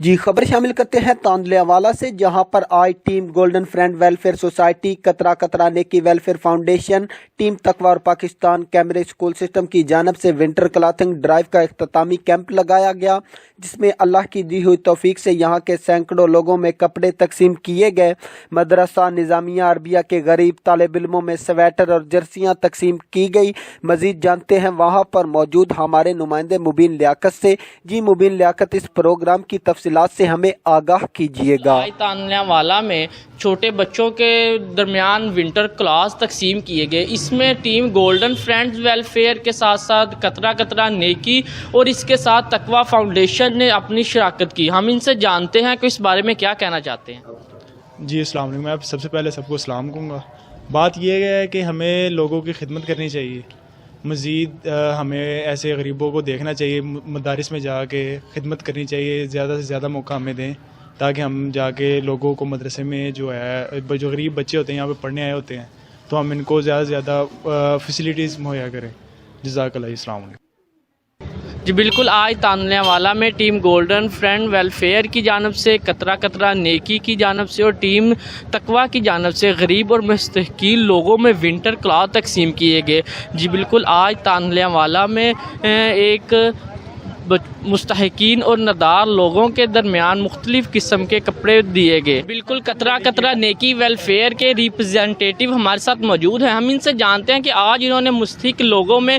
जी खबर शामिल करते हैं तांदलियावाला से, जहां पर आज team golden friend welfare society, कतरा कतरा नेकी वेलफेयर फाउंडेशन, टीम तकवा और पाकिस्तान कैमरे स्कूल सिस्टम की जानब से विंटर क्लॉथिंग ड्राइव का इख्तितामी कैंप लगाया गया, जिसमें अल्लाह की दी हुई तौफीक से यहां के सैकड़ों लोगों में कपड़े तकसीम किए गए। मदरसा निज़ामिया अरबिया के गरीब तालिब इल्मों में स्वेटर और जर्सियां तकसीम की गई। मजीद जानते हैं वहां पर मौजूद हमारे नुमाइंदे मुबीन लियाकत से। जी मुबीन लियाकत, इस प्रोग्राम की तफसीलात से हमें आगाह कीजिएगा। तांदलियावाला में छोटे बच्चों के दरमियान विंटर क्लास तकसीम किए गए। इसमें टीम गोल्डन फ्रेंड्स वेलफेयर के साथ साथ कतरा कतरा नेकी और इसके साथ तकवा फाउंडेशन ने अपनी शिराकत की। हम इनसे जानते हैं कि इस बारे में क्या कहना चाहते हैं। जी अस्सलाम वालेकुम। मैं सबसे पहले सबको सलाम कहूँगा। बात यह है कि हमें लोगों की खिदमत करनी चाहिए। मज़ीद हमें ऐसे गरीबों को देखना चाहिए, मदारिस में जाके खिदमत करनी चाहिए, ज़्यादा से ज़्यादा मौका हमें दें ताकि हम जाके लोगों को मदरसे में जो गरीब बच्चे होते हैं यहाँ पे पढ़ने आए होते हैं तो हम इनको ज़्यादा से ज़्यादा फैसिलिटीज़ मुहैया करें। जज़ाकल्लाह। अस्सलाम वालेकुम। जी बिल्कुल, आज तांदलियावाला में टीम गोल्डन फ्रेंड वेलफेयर की जानब से, कतरा कतरा नेकी की जानब से और टीम तकवा की जानब से गरीब और मुस्तहकीन लोगों में विंटर क्लॉथ तकसीम किए गए। जी बिल्कुल, आज तांदलियावाला में एक मुस्तहकीन और नदार लोगों के दरमियान मुख्तलिफ किस्म के कपड़े दिए गए। बिल्कुल, कतरा कतरा नेकी वेलफेयर के रिप्रेजेंटेटिव हमारे साथ मौजूद हैं। हम इनसे जानते हैं कि आज इन्होंने मुस्तहकीन लोगों में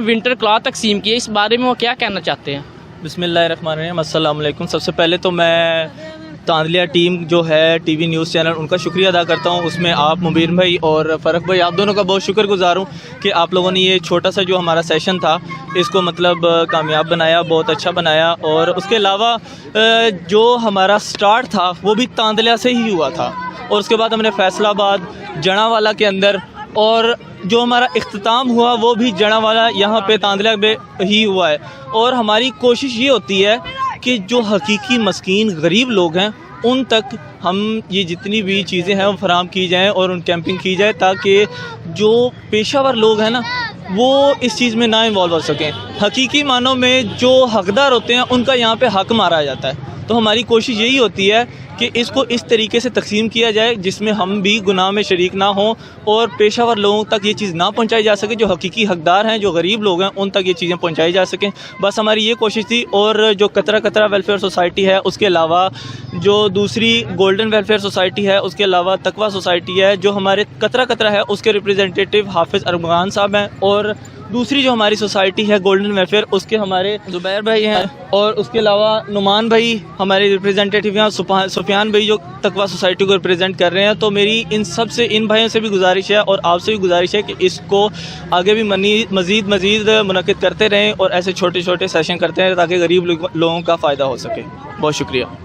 विंटर क्लॉथ तकसीम किए, इस बारे में वो क्या कहना चाहते हैं। बिस्मिल्लाहिर्रहमानिर्रहीम। अस्सलाम वालेकुम। सबसे पहले तो मैं तांदलिया टीम जो है टीवी न्यूज़ चैनल, उनका शुक्रिया अदा करता हूँ। उसमें आप मुबीन भाई और फ़रक भाई, आप दोनों का बहुत शुक्रगुज़ार हूँ कि आप लोगों ने ये छोटा सा जो हमारा सेशन था इसको मतलब कामयाब बनाया, बहुत अच्छा बनाया। और उसके अलावा जो हमारा स्टार्ट था वो भी तांदलिया से ही हुआ था और उसके बाद हमने फैसलाबाद, जनावाला के अंदर, और जो हमारा इख्तिताम हुआ वो भी जनावाला यहाँ पे तांदलिया में ही हुआ है। और हमारी कोशिश ये होती है कि जो हकीकी मस्कीन गरीब लोग हैं उन तक हम ये जितनी भी चीज़ें हैं वो फराहम की जाएँ और उन कैंपिंग की जाए ताकि जो पेशावर लोग हैं ना वो इस चीज़ में ना इन्वॉल्व हो सकें। हकीकी मानों में जो हकदार होते हैं उनका यहाँ पे हक मारा जाता है। तो हमारी कोशिश यही होती है कि इसको इस तरीके से तकसीम किया जाए जिसमें हम भी गुनाह में शरीक ना हों और पेशावर लोगों तक ये चीज़ ना पहुंचाई जा सके। जो हकीकी हकदार हैं, जो गरीब लोग हैं, उन तक ये चीज़ें पहुंचाई जा सकें, बस हमारी ये कोशिश थी। और जो कतरा कतरा वेलफेयर सोसाइटी है, उसके अलावा जो दूसरी गोल्डन वेलफेयर सोसाइटी है, उसके अलावा तकवा सोसाइटी है, जो हमारे कतरा कतरा है उसके रिप्रेजेंटेटिव हाफिज़ अरमान साहब हैं, और दूसरी जो हमारी सोसाइटी है गोल्डन वेलफेयर उसके हमारे जुबैर भाई हैं, और उसके अलावा नुमान भाई हमारे रिप्रेजेंटेटिव हैं, सुफियान भाई जो तकवा सोसाइटी को रिप्रेजेंट कर रहे हैं। तो मेरी इन सब से, इन भाइयों से भी गुजारिश है और आपसे भी गुजारिश है कि इसको आगे भी मज़ीद मुनक़िद करते रहें और ऐसे छोटे छोटे सेशन करते रहें ताकि गरीब लोगों का फ़ायदा हो सके। बहुत शुक्रिया।